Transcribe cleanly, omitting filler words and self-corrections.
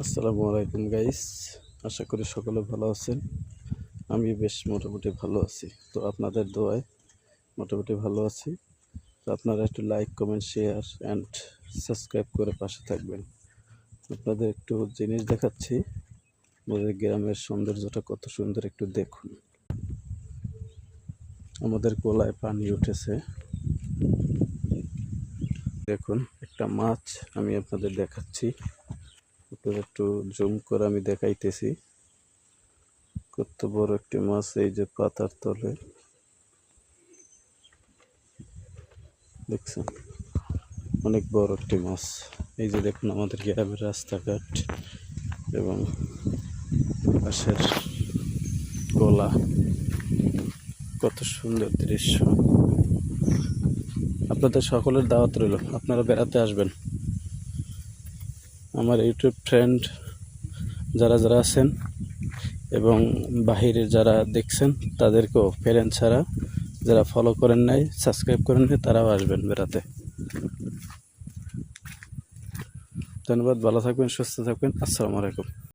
আসসালামু আলাইকুম গাইস, আশা করি সকলে ভালো আছেন। আমি বেশ মোটামুটি ভালো আছি। তো আপনাদের দোয়ায় মোটামুটি ভালো আছি। তো আপনারা একটু like, comment, share and subscribe করে পাশে থাকবেন। আপনাদের একটু জিনিস দেখাচ্ছি, আমাদের গ্রামের সৌন্দর্যটা কত সুন্দর একটু দেখুন। আমাদের কোলায় পানি উঠেছে, দেখুন একটা মাছ আমি আপনাদের দেখাচ্ছি। আপনাদের একটু জুম করে আমি দেখাইতেছি কত বড় একটি মাছ। এই যে পাতার তলে দেখছেন, অনেক বড় একটি মাছ। এই যে দেখুন আমাদের গ্রামের রাস্তাঘাট এবং পাশের গোলা, কত সুন্দর দৃশ্য। আপনাদের সকলের দাওয়াত রইল, আপনারা বেড়াতে আসবেন। আমার ইউটিউব ফ্রেন্ড যারা যারা আছেন এবং বাহিরে যারা দেখছেন তাদেরকেও, ফ্রেন্ড ছাড়া যারা ফলো করেন নাই, সাবস্ক্রাইব করেন নাই, তারাও আসবেন বেড়াতে। ধন্যবাদ, ভালো থাকবেন, সুস্থ থাকবেন। আসসালামু আলাইকুম।